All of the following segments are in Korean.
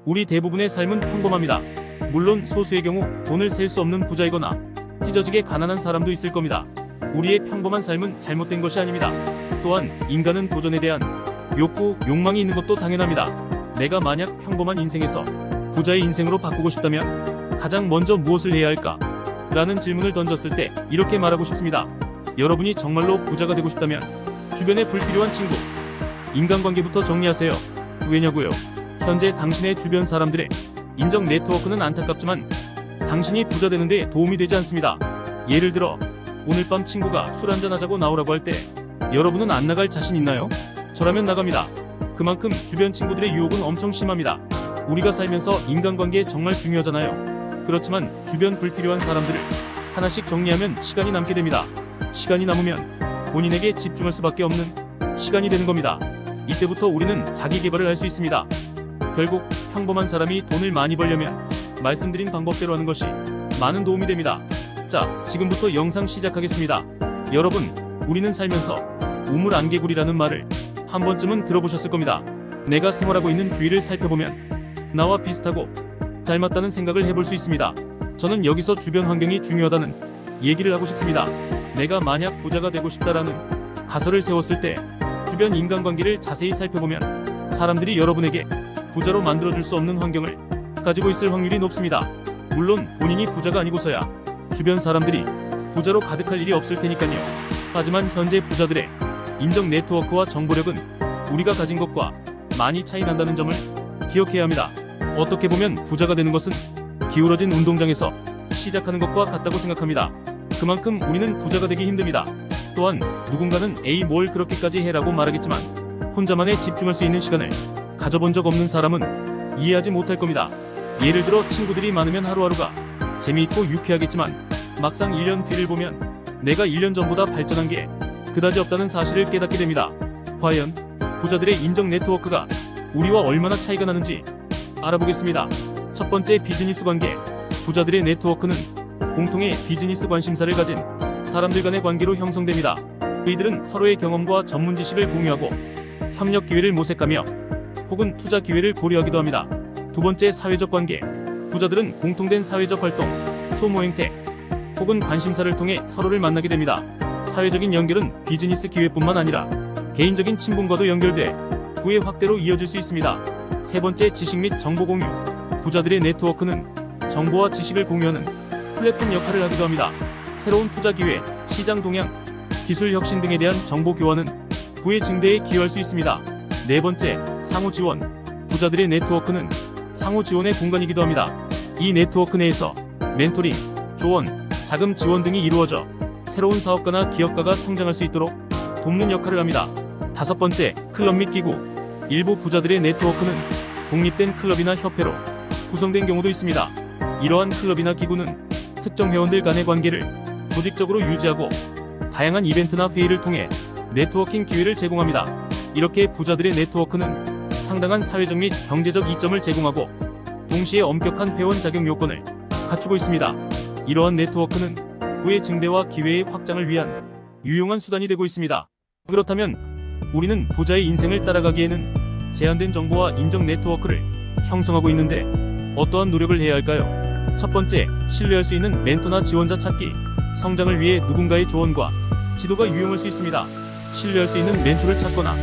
우리 대부분의 삶은 평범합니다. 물론 소수의 경우 돈을 셀 수 없는 부자이거나 찢어지게 가난한 사람도 있을 겁니다. 우리의 평범한 삶은 잘못된 것이 아닙니다. 또한 인간은 도전에 대한 욕구, 욕망이 있는 것도 당연합니다. 내가 만약 평범한 인생에서 부자의 인생으로 바꾸고 싶다면 가장 먼저 무엇을 해야 할까? 라는 질문을 던졌을 때 이렇게 말하고 싶습니다. 여러분이 정말로 부자가 되고 싶다면 주변에 불필요한 친구, 인간관계부터 정리하세요. 왜냐고요? 현재 당신의 주변 사람들의 인적 네트워크는 안타깝지만 당신이 부자 되는 데 도움이 되지 않습니다. 예를 들어 오늘 밤 친구가 술 한잔 하자고 나오라고 할 때 여러분은 안 나갈 자신 있나요? 저라면 나갑니다. 그만큼 주변 친구들의 유혹은 엄청 심합니다. 우리가 살면서 인간관계 정말 중요하잖아요. 그렇지만 주변 불필요한 사람들을 하나씩 정리하면 시간이 남게 됩니다. 시간이 남으면 본인에게 집중할 수밖에 없는 시간이 되는 겁니다. 이때부터 우리는 자기 개발을 할 수 있습니다. 결국 평범한 사람이 돈을 많이 벌려면 말씀드린 방법대로 하는 것이 많은 도움이 됩니다. 자, 지금부터 영상 시작하겠습니다. 여러분, 우리는 살면서 우물안개구리라는 말을 한 번쯤은 들어보셨을 겁니다. 내가 생활하고 있는 주위를 살펴보면 나와 비슷하고 닮았다는 생각을 해볼 수 있습니다. 저는 여기서 주변 환경이 중요하다는 얘기를 하고 싶습니다. 내가 만약 부자가 되고 싶다라는 가설을 세웠을 때 주변 인간관계를 자세히 살펴보면 사람들이 여러분에게 부자로 만들어줄 수 없는 환경을 가지고 있을 확률이 높습니다. 물론 본인이 부자가 아니고서야 주변 사람들이 부자로 가득할 일이 없을 테니까요. 하지만 현재 부자들의 인적 네트워크와 정보력은 우리가 가진 것과 많이 차이 난다는 점을 기억해야 합니다. 어떻게 보면 부자가 되는 것은 기울어진 운동장에서 시작하는 것과 같다고 생각합니다. 그만큼 우리는 부자가 되기 힘듭니다. 또한 누군가는 에이 뭘 그렇게까지 해라고 말하겠지만 혼자만에 집중할 수 있는 시간을 가져본 적 없는 사람은 이해하지 못할 겁니다. 예를 들어 친구들이 많으면 하루하루가 재미있고 유쾌하겠지만 막상 1년 뒤를 보면 내가 1년 전보다 발전한 게 그다지 없다는 사실을 깨닫게 됩니다. 과연 부자들의 인적 네트워크가 우리와 얼마나 차이가 나는지 알아보겠습니다. 첫 번째, 비즈니스 관계. 부자들의 네트워크는 공통의 비즈니스 관심사를 가진 사람들 간의 관계로 형성됩니다. 그이들은 서로의 경험과 전문 지식을 공유하고 협력 기회를 모색하며 혹은 투자 기회를 고려하기도 합니다. 두 번째, 사회적 관계. 부자들은 공통된 사회적 활동, 소모행태 혹은 관심사를 통해 서로를 만나게 됩니다. 사회적인 연결은 비즈니스 기회뿐만 아니라 개인적인 친분과도 연결돼 부의 확대로 이어질 수 있습니다. 세 번째, 지식 및 정보 공유. 부자들의 네트워크는 정보와 지식을 공유하는 플랫폼 역할을 하기도 합니다. 새로운 투자 기회, 시장 동향, 기술 혁신 등에 대한 정보 교환은 부의 증대에 기여할 수 있습니다. 네 번째, 상호 지원. 부자들의 네트워크는 상호 지원의 공간이기도 합니다. 이 네트워크 내에서 멘토링, 조언, 자금 지원 등이 이루어져 새로운 사업가나 기업가가 성장할 수 있도록 돕는 역할을 합니다. 다섯 번째, 클럽 및 기구. 일부 부자들의 네트워크는 독립된 클럽이나 협회로 구성된 경우도 있습니다. 이러한 클럽이나 기구는 특정 회원들 간의 관계를 조직적으로 유지하고 다양한 이벤트나 회의를 통해 네트워킹 기회를 제공합니다. 이렇게 부자들의 네트워크는 상당한 사회적 및 경제적 이점을 제공하고 동시에 엄격한 회원 자격 요건을 갖추고 있습니다. 이러한 네트워크는 부의 증대와 기회의 확장을 위한 유용한 수단이 되고 있습니다. 그렇다면 우리는 부자의 인생을 따라가기에는 제한된 정보와 인적 네트워크를 형성하고 있는데 어떠한 노력을 해야 할까요? 첫 번째, 신뢰할 수 있는 멘토나 지원자 찾기. 성장을 위해 누군가의 조언과 지도가 유용할 수 있습니다. 신뢰할 수 있는 멘토를 찾거나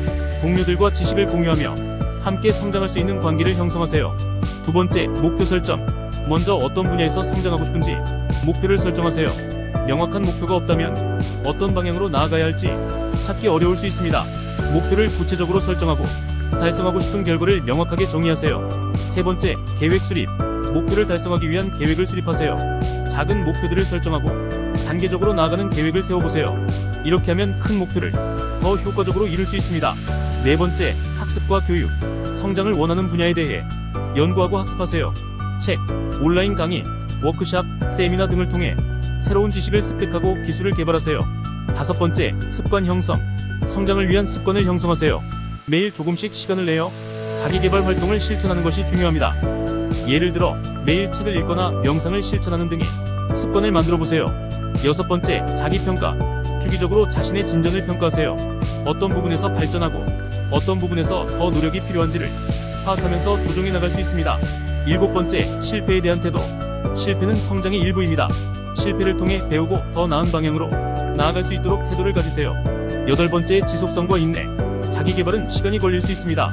동료들과 지식을 공유하며 함께 성장할 수 있는 관계를 형성하세요. 두 번째, 목표 설정. 먼저 어떤 분야에서 성장하고 싶은지 목표를 설정하세요. 명확한 목표가 없다면 어떤 방향으로 나아가야 할지 찾기 어려울 수 있습니다. 목표를 구체적으로 설정하고 달성하고 싶은 결과를 명확하게 정의하세요. 세 번째, 계획 수립. 목표를 달성하기 위한 계획을 수립하세요. 작은 목표들을 설정하고 단계적으로 나아가는 계획을 세워보세요. 이렇게 하면 큰 목표를 더 효과적으로 이룰 수 있습니다. 네 번째, 학습과 교육. 성장을 원하는 분야에 대해 연구하고 학습하세요. 책, 온라인 강의, 워크샵, 세미나 등을 통해 새로운 지식을 습득하고 기술을 개발하세요. 다섯 번째, 습관 형성. 성장을 위한 습관을 형성하세요. 매일 조금씩 시간을 내어 자기개발 활동을 실천하는 것이 중요합니다. 예를 들어 매일 책을 읽거나 명상을 실천하는 등의 습관을 만들어 보세요. 여섯 번째, 자기평가. 주기적으로 자신의 진전을 평가하세요. 어떤 부분에서 발전하고 어떤 부분에서 더 노력이 필요한지를 파악하면서 조정해 나갈 수 있습니다. 7번째, 실패에 대한 태도. 실패는 성장의 일부입니다. 실패를 통해 배우고 더 나은 방향으로 나아갈 수 있도록 태도를 가지세요. 8번째, 지속성과 인내. 자기 개발은 시간이 걸릴 수 있습니다.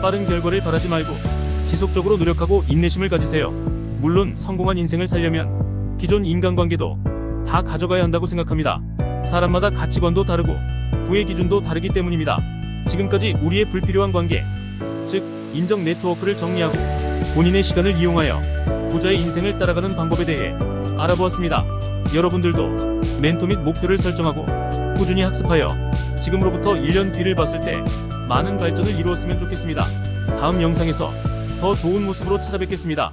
빠른 결과를 바라지 말고 지속적으로 노력하고 인내심을 가지세요. 물론 성공한 인생을 살려면 기존 인간관계도 다 가져가야 한다고 생각합니다. 사람마다 가치관도 다르고 부의 기준도 다르기 때문입니다. 지금까지 우리의 불필요한 관계, 즉 인정 네트워크를 정리하고 본인의 시간을 이용하여 부자의 인생을 따라가는 방법에 대해 알아보았습니다. 여러분들도 멘토 및 목표를 설정하고 꾸준히 학습하여 지금으로부터 1년 뒤를 봤을 때 많은 발전을 이루었으면 좋겠습니다. 다음 영상에서 더 좋은 모습으로 찾아뵙겠습니다.